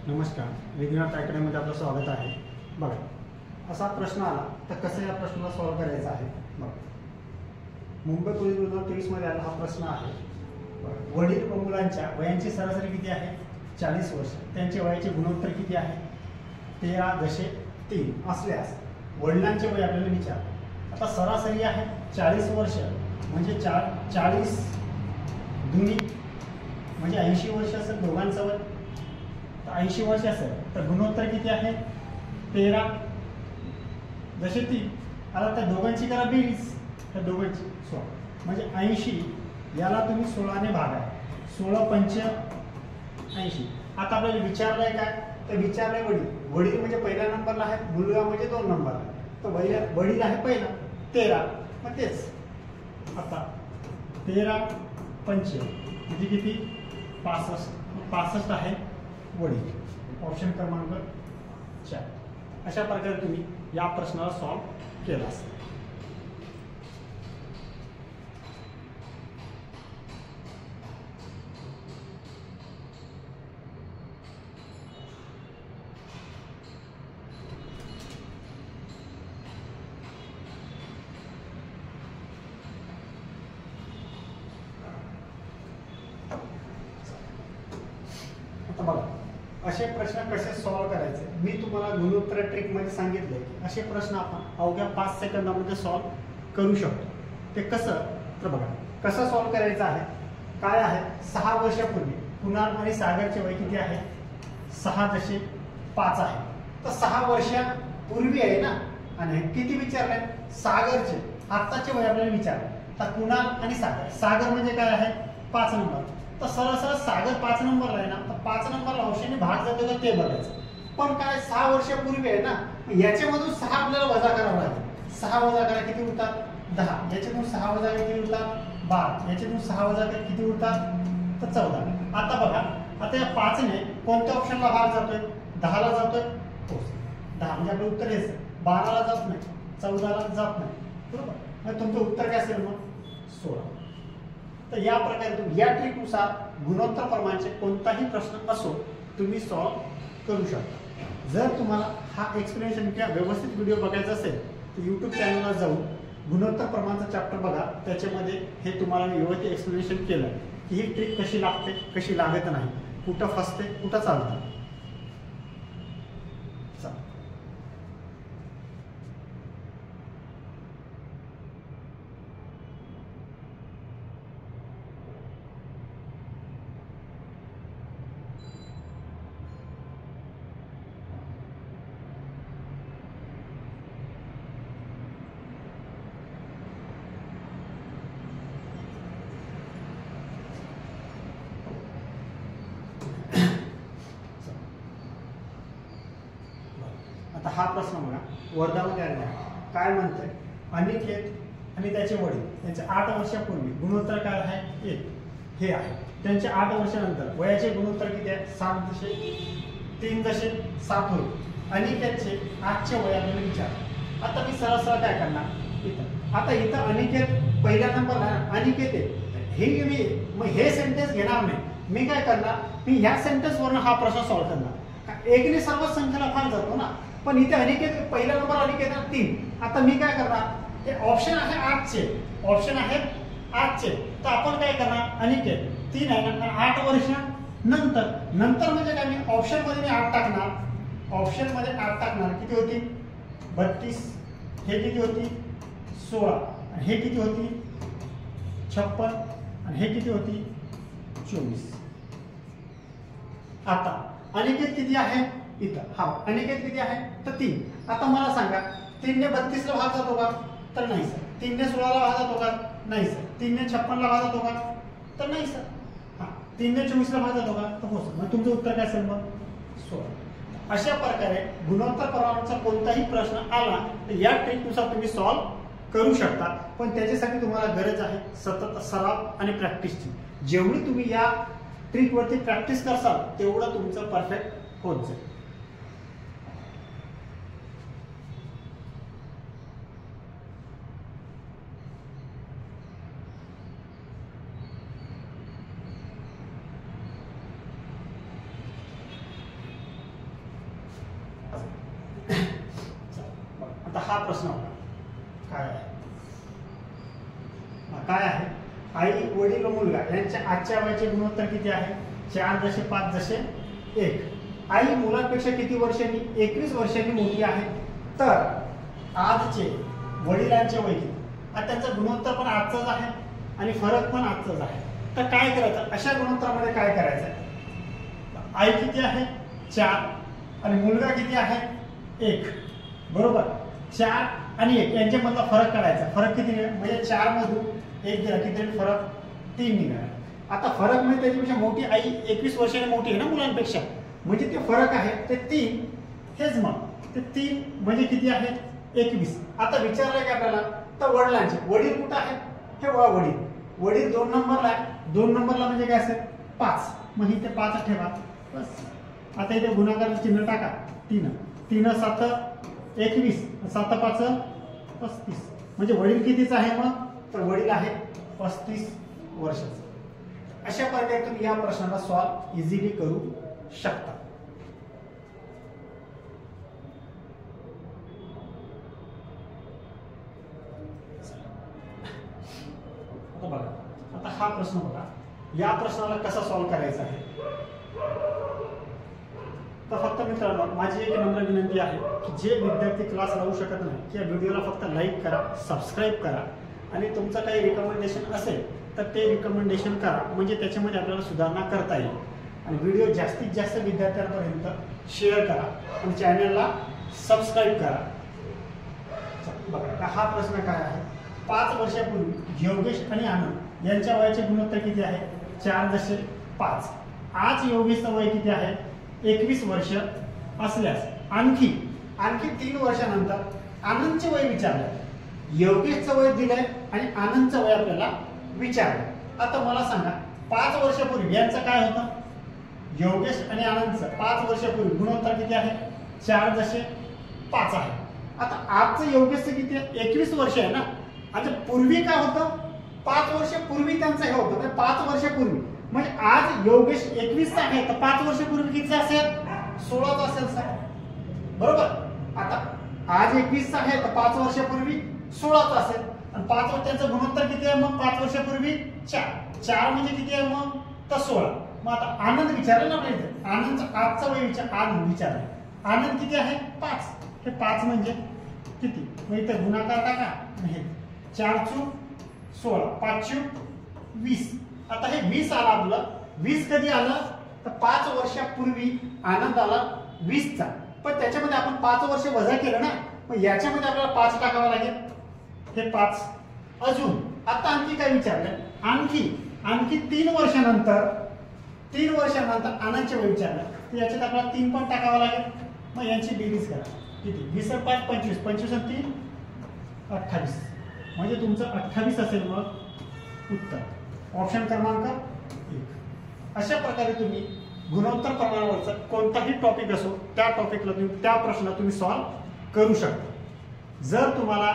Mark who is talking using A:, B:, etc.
A: नमस्कार, विज्ञान अकॅडमीमध्ये आपलं स्वागत आहे। बघा, असा प्रश्न आला तर कसं या प्रश्नाला सॉल्व्ह करायचा आहे। बघा, मुंबई पोलीस 2023 मध्ये आला हा प्रश्न आहे। वडील व मुलांच्या वयांची सरासरी किती आहे? 40 वर्ष। त्यांचे वयाचे गुणोत्तर किती आहे? 13.3 असल्यास वडिलांचे वय आपल्याला विचार। आता सरासरी आहे 40 वर्ष म्हणजे 40 दुनी म्हणजे 80 वर्ष असेल दोघांचं वय। 80 वर्ष असेल तर गुणोत्तर किती आहे? 13.3। आता त्या दोघांची करा 20, त्या दोघांची 16 म्हणजे 80 याला तुम्ही 16 ने भागा। 16 पंच 80। आता आपल्याला विचारलंय काय? तर विचारलंय वडील म्हणजे पहिल्या नंबरला आहे, मुलगा म्हणजे 2 नंबरला आहे। तर वडील आहे पहिला 13, मग तेच आता 13 पंच म्हणजे किती? 65 आहे वडील। ऑप्शन क्रमांक 4। अशा प्रकारे तुम्ही या प्रश्नाला सॉल्व्ह केला असेल। आता बघा, असे प्रश्न कसे सॉल्व्ह करायचे मी तुम्हाला गुणोत्तर ट्रिक मध्ये सांगितले। असे प्रश्न आपण अवघ्या 5 सेकंदामध्ये सॉल्व्ह करू शकतो। ते कसं? तर बघा, कसं सॉल्व्ह करायचं आहे। काय आहे? 6 वर्षापूर्वी कुणाल आणि सागरचे वय किती आहे? 6.5 आहे। तर 6 वर्षापूर्वी आहे ना, आणि किती विचारले? सागरचे आत्ताचे वय आपल्याला विचारले। तर कुणाल आणि सागर म्हणजे काय आहे? 5 नंबर। तर सरळ सागर 5 नंबरला आहे ना, तर 5 नंबरला औषधी भाग जातो का ते बघायचं। पण काय 6 वर्षापूर्वी आहे ना, याच्यामधून 6 आपल्याला वजा करावं लागेल। 6 वजा करा किती होतात? 10। याच्यातून 6 वजा किती होतात? 12। याच्यातून 6 वजा किती होतात? तर 14। आता बघा, आता या 5 ने कोणत्या ऑप्शनला भाग जातोय? 10 ला जातोय। हो, 10 म्हणजे आपलं उत्तर हेच। 12 ला जात नाही, 14 ला जात नाही, बरोबर? मग तुमचं उत्तर काय असेल? मग 16। तर या प्रकारे तुम्ही या ट्रिकनुसार गुणोत्तर प्रमाणाचे कोणताही प्रश्न असो तुम्ही सॉल्व्ह करू शकता। जर तुम्हाला हा एक्सप्लेनेशन किंवा व्यवस्थित व्हिडिओ बघायचा असेल तर यूट्यूब चॅनलला जाऊन गुणोत्तर प्रमाणाचा चॅप्टर बघा। त्याच्यामध्ये हे तुम्हाला मी व्यवस्थित एक्सप्लेनेशन केलं की ही ट्रिक कशी लागते, कशी लागत नाही, कुठं फसते, कुठं चालतं। आता हा प्रश्न बघा, वर्गामध्ये आलेला आहे। काय म्हणतंय? अनिकेत आणि त्याचे वडील यांचे 8 वर्षापूर्वी गुणोत्तर काय आहे? 1 हे आहे। त्यांचे 8 वर्षानंतर वयाचे गुणोत्तर किती आहे? 3.7 होईल। अनिकेतचे आजचे वय आपल्याला विचार। आता मी सरळ काय करणार इथं? आता इथं अनिकेत पहिल्या नंबरला अनिकेत आहे, हे मग हे सेंटेन्स घेणार नाही। मी काय करणार? मी ह्या सेंटेन्स वरून हा प्रश्न सॉल्व्ह करणार। 1 ने सर्व संख्येला भाग जातो ना, पण इथे अनिकेत पहिला नंबर अनिकेत 3। आता मी काय करणार? हे ऑप्शन आहे 8चे, ऑप्शन आहे 8चे। तर आपण काय करणार? अनिकेत 3 आहे ना, 8 वर्ष नंतर म्हणजे काय? मी ऑप्शन मध्ये मी 8 टाकणार। ऑप्शन मध्ये 8 टाकणार, किती होती? 32। हे किती होती? 16। आणि हे किती होती? 56। आणि हे किती होती? 24। आता अनिकेत किती आहे? इथं हा अनिकेत किती आहे? तर 3। आता मला सांगा, 3 ने 32 ला भाग जातो का? तर नाही सर। 3 ने 16 ला भाग जातो का? नाही सर। 3 ने 56 ला भाग जातो का? तर नाही सर। हा 3 ने 24 ला भाग जातो का? तर हो सर। मग तुमचं उत्तर काय असेल? मग 16। अशा प्रकारे गुणोत्तर प्रमाणाचा कोणताही प्रश्न आला तर या ट्रिकनुसार तुम्ही सॉल्व्ह करू शकता। पण त्याच्यासाठी तुम्हाला गरज आहे सतत सराव आणि प्रॅक्टिसची। जेवढी तुम्ही या ट्रिकवरती प्रॅक्टिस करसाल तेवढं तुमचं परफेक्ट होत जाईल। आता हा प्रश्न होता काय आहे आई वडील व मुलगा यांच्या आजच्या वयाचे गुणोत्तर किती आहे 4.5:1. आई मुलांपेक्षा किती वर्षांनी 21 वर्षांनी मोठी आहे तर आजचे वडिलांचे वय किती. आता त्यांचं गुणोत्तर पण आजचंच आहे आणि फरक पण आजचाच आहे. तर काय करायचं अशा गुणोत्तरामध्ये काय करायचं आई किती आहे 4 आणि मुलगा किती आहे 1 बरोबर. 4 आणि 1 यांच्यामधला फरक काढायचा. फरक किती निघाला म्हणजे 4 मधून 1 गेला किती फरक 3 निघाला. आता फरक म्हणजे त्याच्यापेक्षा मोठी आई 21 वर्षांनी मोठी आहे ना मुलांपेक्षा म्हणजे ते फरक आहे ते 3 हेच मग ते 3 म्हणजे किती आहे 21. आता विचारलंय का आपल्याला तर वडिलांचे वडील कुठं आहे हे वडील 2 नंबरला आहे. 2 नंबरला म्हणजे काय असेल 5 मग इथे 5 ठेवा बस. आता इथे गुणाकाराचं चिन्ह टाका 3 3 7 21 7 5 35 म्हणजे वडील कितीच आहे मग तर वडील आहे 35 वर्षाचे. अशा प्रकारे तुम्ही या प्रश्नाला सॉल्व इझिली करू शकता. आता बघा आता हा प्रश्न बघा या प्रश्नाला कसा सॉल्व करायचा आहे तर फक्त मित्रांनो माझी एक नम्र विनंती आहे की जे विद्यार्थी क्लास लावू शकत नाही की या व्हिडिओला फक्त लाईक करा सबस्क्राईब करा आणि तुमचं काही रिकमेंडेशन असेल तर ते रिकमेंडेशन करा म्हणजे त्याच्यामध्ये आपल्याला सुधारणा करता येईल. आणि व्हिडिओ जास्तीत जास्त विद्यार्थ्यांपर्यंत शेअर करा आणि चॅनलला सबस्क्राईब करा. बघा हा प्रश्न काय आहे 5 वर्षापूर्वी योगेश आणि आनंद यांच्या वयाचे गुणोत्तर किती आहे 4.5. आज योगेशचं वय किती आहे 21 वर्ष असल्यास आणखी 3 वर्षानंतर आनंदचे वय विचारले. योगेशचं वय दिलंय आणि आनंदचं वय आपल्याला विचारलं. आता मला सांगा 5 वर्षापूर्वी यांचं काय होतं योगेश आणि आनंदचं 5 वर्षापूर्वी गुणोत्तर किती आहे 4.5 आहे. आता आजचं योगेशचं किती आहे 21 वर्ष आहे ना. आता पूर्वी काय होतं 5 वर्षापूर्वी त्यांचं हे होतं म्हणजे 5 वर्षापूर्वी म्हणजे आज योगेश 21 आहे तर 5 वर्षापूर्वी किती असेल 16 असेल सर बरोबर. आता आज 21 आहे तर 5 वर्षापूर्वी 16 असेल आणि 5 वर्ष त्यांचं गुणोत्तर किती आहे मग 5 वर्षापूर्वी 4 म्हणजे किती आहे मग तर 16. मग आता आनंद विचारलं ना आपल्या आनंदचा आजचा वय आनंद विचारला आनंद किती आहे 5 हे 5 म्हणजे किती मग इथे गुणाकार टाका हे 4 चूक 16 5 चूक 20. आता हे 20 आलं आपलं 20 कधी आलं तर 5 वर्षापूर्वी आनंद आला 20चा पण त्याच्यामध्ये आपण 5 वर्ष वजा केलं ना मग याच्यामध्ये आपल्याला 5 टाकावं लागेल हे 5 अजून. आता आणखी काय विचारलं आणखी 3 वर्षानंतर आनंदचे वय विचारलं तर याच्यात आपल्याला 3 पण टाकावं लागेल. मग यांची बेरीज करा किती 20 आणि 5 25 25 आणि 3 28 म्हणजे तुमचं 28 असेल मग उत्तर ऑप्शन क्रमांक 1. अशा प्रकारे तुम्ही गुणोत्तर प्रमाणावरचा कोणताही टॉपिक असो त्या टॉपिकला त्या प्रश्नाला तुम्ही सॉल्व करू शकता. जर तुम्हाला